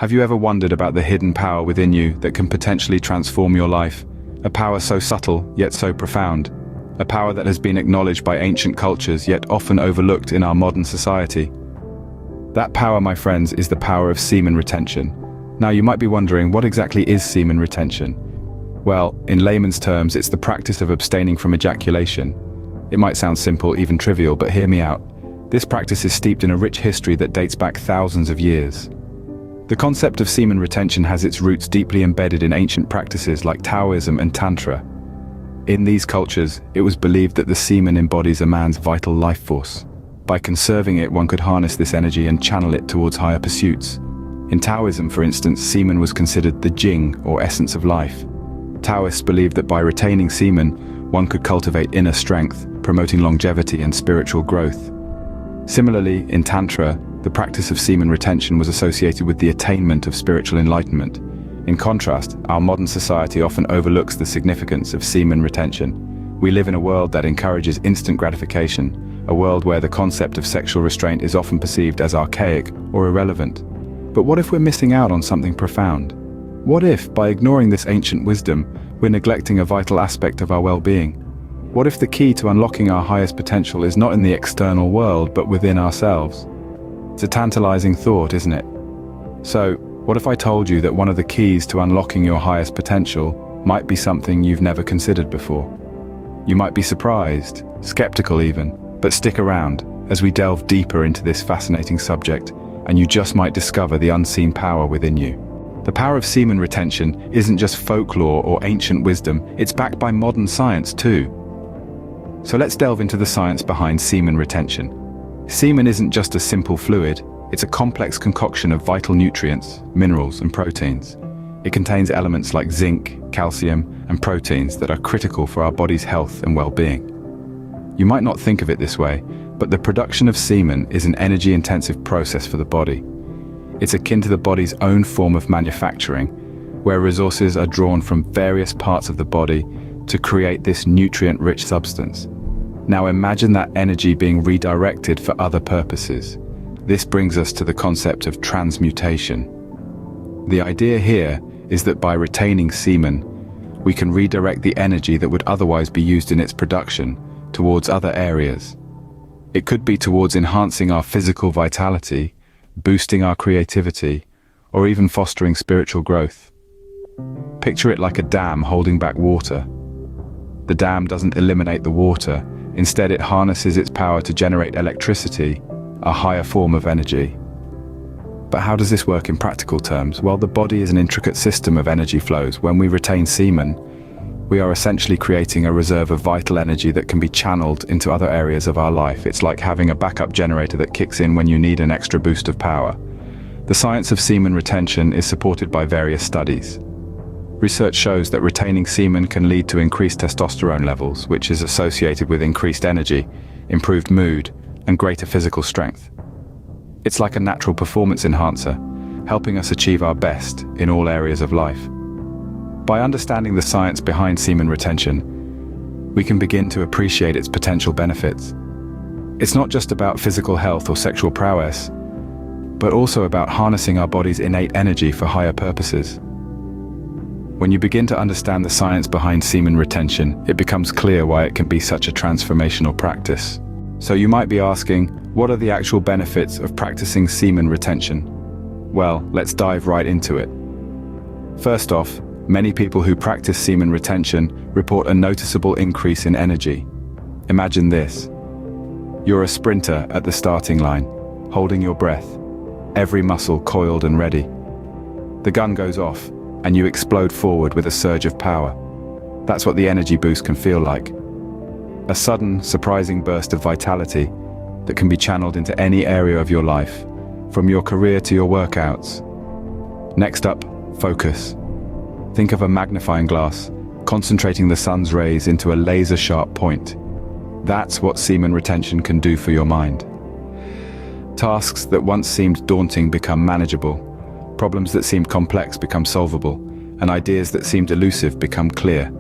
Have you ever wondered about the hidden power within you that can potentially transform your life? A power so subtle, yet so profound. A power that has been acknowledged by ancient cultures, yet often overlooked in our modern society. That power, my friends, is the power of semen retention. Now, you might be wondering, what exactly is semen retention? Well, in layman's terms, it's the practice of abstaining from ejaculation. It might sound simple, even trivial, but hear me out. This practice is steeped in a rich history that dates back thousands of years. The concept of semen retention has its roots deeply embedded in ancient practices like Taoism and Tantra. In these cultures, it was believed that the semen embodies a man's vital life force. By conserving it, one could harness this energy and channel it towards higher pursuits. In Taoism, for instance, semen was considered the jing, or essence of life. Taoists believed that by retaining semen, one could cultivate inner strength, promoting longevity and spiritual growth. Similarly, in Tantra, the practice of semen retention was associated with the attainment of spiritual enlightenment. In contrast, our modern society often overlooks the significance of semen retention. We live in a world that encourages instant gratification, a world where the concept of sexual restraint is often perceived as archaic or irrelevant. But what if we're missing out on something profound? What if, by ignoring this ancient wisdom, we're neglecting a vital aspect of our well-being? What if the key to unlocking our highest potential is not in the external world, but within ourselves? It's a tantalizing thought, isn't it? So, what if I told you that one of the keys to unlocking your highest potential might be something you've never considered before? You might be surprised, skeptical even, but stick around as we delve deeper into this fascinating subject, and you just might discover the unseen power within you. The power of semen retention isn't just folklore or ancient wisdom, it's backed by modern science too. So let's delve into the science behind semen retention. Semen isn't just a simple fluid, it's a complex concoction of vital nutrients, minerals, and proteins. It contains elements like zinc, calcium, and proteins that are critical for our body's health and well-being. You might not think of it this way, but the production of semen is an energy-intensive process for the body. It's akin to the body's own form of manufacturing, where resources are drawn from various parts of the body to create this nutrient-rich substance. Now imagine that energy being redirected for other purposes. This brings us to the concept of transmutation. The idea here is that by retaining semen, we can redirect the energy that would otherwise be used in its production towards other areas. It could be towards enhancing our physical vitality, boosting our creativity, or even fostering spiritual growth. Picture it like a dam holding back water. The dam doesn't eliminate the water, instead it harnesses its power to generate electricity, a higher form of energy. But how does this work in practical terms? Well, the body is an intricate system of energy flows. When we retain semen, we are essentially creating a reserve of vital energy that can be channeled into other areas of our life. It's like having a backup generator that kicks in when you need an extra boost of power. The science of semen retention is supported by various studies. Research shows that retaining semen can lead to increased testosterone levels, which is associated with increased energy, improved mood, and greater physical strength. It's like a natural performance enhancer, helping us achieve our best in all areas of life. By understanding the science behind semen retention, we can begin to appreciate its potential benefits. It's not just about physical health or sexual prowess, but also about harnessing our body's innate energy for higher purposes. When you begin to understand the science behind semen retention, it becomes clear why it can be such a transformational practice. So you might be asking, what are the actual benefits of practicing semen retention? Well, let's dive right into it. First off, many people who practice semen retention report a noticeable increase in energy. Imagine this. You're a sprinter at the starting line, holding your breath, every muscle coiled and ready. The gun goes off, and you explode forward with a surge of power. That's what the energy boost can feel like. A sudden, surprising burst of vitality that can be channeled into any area of your life, from your career to your workouts. Next up, focus. Think of a magnifying glass, concentrating the sun's rays into a laser-sharp point. That's what semen retention can do for your mind. Tasks that once seemed daunting become manageable. Problems that seemed complex become solvable, and ideas that seemed elusive become clear.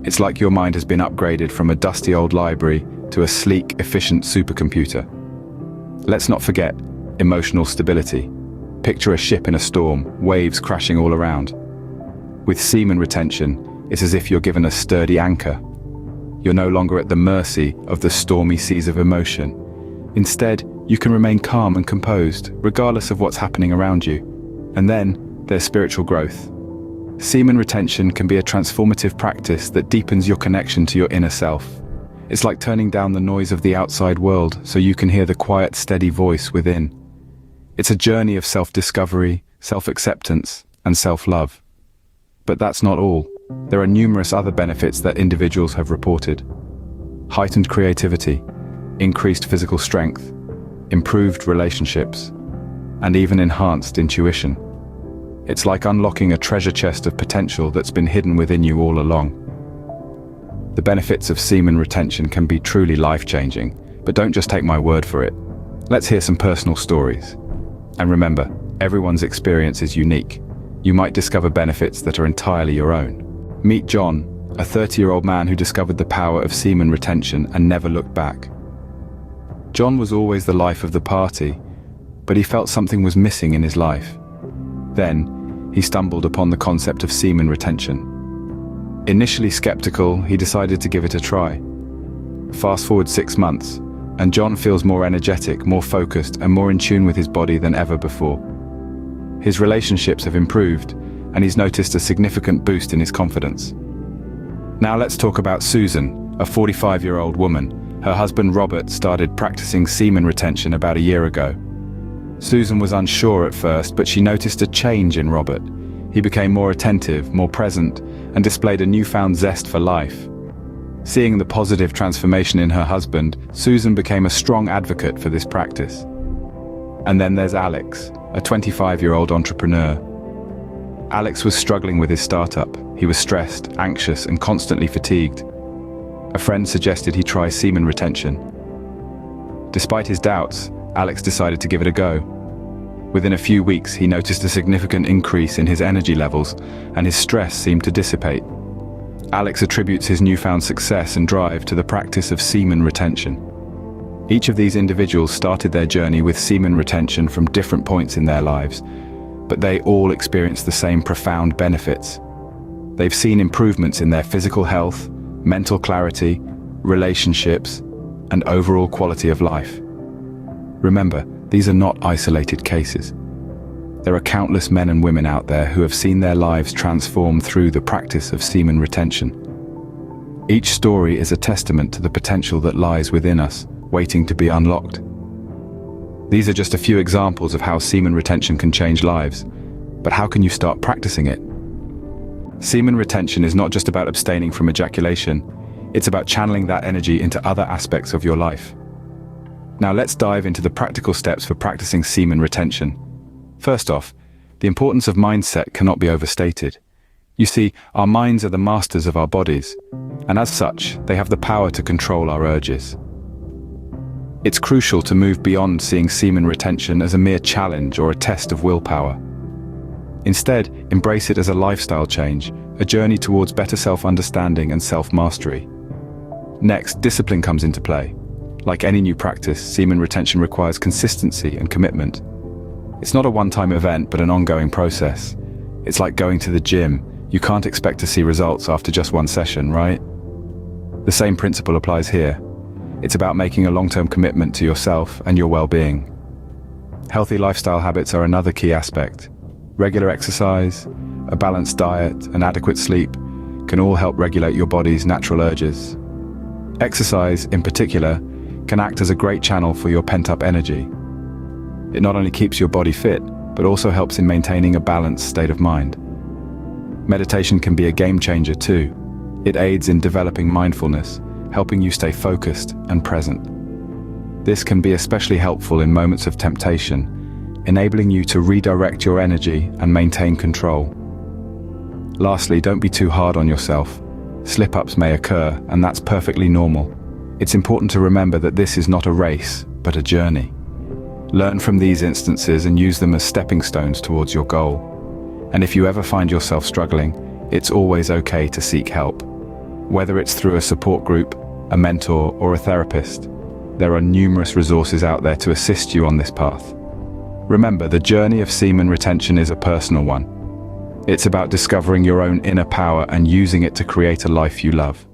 It's like your mind has been upgraded from a dusty old library to a sleek, efficient supercomputer. Let's not forget emotional stability. Picture a ship in a storm, waves crashing all around. With semen retention, it's as if you're given a sturdy anchor. You're no longer at the mercy of the stormy seas of emotion. Instead, you can remain calm and composed, regardless of what's happening around you. And then, there's spiritual growth. Semen retention can be a transformative practice that deepens your connection to your inner self. It's like turning down the noise of the outside world so you can hear the quiet, steady voice within. It's a journey of self-discovery, self-acceptance, and self-love. But that's not all. There are numerous other benefits that individuals have reported. Heightened creativity, increased physical strength, improved relationships, and even enhanced intuition. It's like unlocking a treasure chest of potential that's been hidden within you all along. The benefits of semen retention can be truly life-changing, but don't just take my word for it. Let's hear some personal stories. And remember, everyone's experience is unique. You might discover benefits that are entirely your own. Meet John, a 30-year-old man who discovered the power of semen retention and never looked back. John was always the life of the party, but he felt something was missing in his life. Then, he stumbled upon the concept of semen retention. Initially skeptical, he decided to give it a try. Fast forward 6 months, and John feels more energetic, more focused, and more in tune with his body than ever before. His relationships have improved, and he's noticed a significant boost in his confidence. Now let's talk about Susan, a 45-year-old woman. Her husband Robert started practicing semen retention about a year ago. Susan was unsure at first, but she noticed a change in Robert. He became more attentive, more present, and displayed a newfound zest for life. Seeing the positive transformation in her husband, Susan became a strong advocate for this practice. And then there's Alex, a 25-year-old entrepreneur. Alex was struggling with his startup. He was stressed, anxious, and constantly fatigued. A friend suggested he try semen retention. Despite his doubts, Alex decided to give it a go. Within a few weeks, he noticed a significant increase in his energy levels, and his stress seemed to dissipate. Alex attributes his newfound success and drive to the practice of semen retention. Each of these individuals started their journey with semen retention from different points in their lives, but they all experienced the same profound benefits. They've seen improvements in their physical health, mental clarity, relationships, and overall quality of life. Remember, these are not isolated cases. There are countless men and women out there who have seen their lives transformed through the practice of semen retention. Each story is a testament to the potential that lies within us, waiting to be unlocked. These are just a few examples of how semen retention can change lives, but how can you start practicing it? Semen retention is not just about abstaining from ejaculation, it's about channeling that energy into other aspects of your life. Now let's dive into the practical steps for practicing semen retention. First off, the importance of mindset cannot be overstated. You see, our minds are the masters of our bodies, and as such, they have the power to control our urges. It's crucial to move beyond seeing semen retention as a mere challenge or a test of willpower. Instead, embrace it as a lifestyle change, a journey towards better self-understanding and self-mastery. Next, discipline comes into play. Like any new practice, semen retention requires consistency and commitment. It's not a one-time event, but an ongoing process. It's like going to the gym. You can't expect to see results after just one session, right? The same principle applies here. It's about making a long-term commitment to yourself and your well-being. Healthy lifestyle habits are another key aspect. Regular exercise, a balanced diet, and adequate sleep can all help regulate your body's natural urges. Exercise, in particular, can act as a great channel for your pent-up energy. It not only keeps your body fit, but also helps in maintaining a balanced state of mind. Meditation can be a game changer too. It aids in developing mindfulness, helping you stay focused and present. This can be especially helpful in moments of temptation, enabling you to redirect your energy and maintain control. Lastly, don't be too hard on yourself. Slip-ups may occur, and that's perfectly normal. It's important to remember that this is not a race, but a journey. Learn from these instances and use them as stepping stones towards your goal. And if you ever find yourself struggling, it's always okay to seek help. Whether it's through a support group, a mentor, or a therapist, there are numerous resources out there to assist you on this path. Remember, the journey of semen retention is a personal one. It's about discovering your own inner power and using it to create a life you love.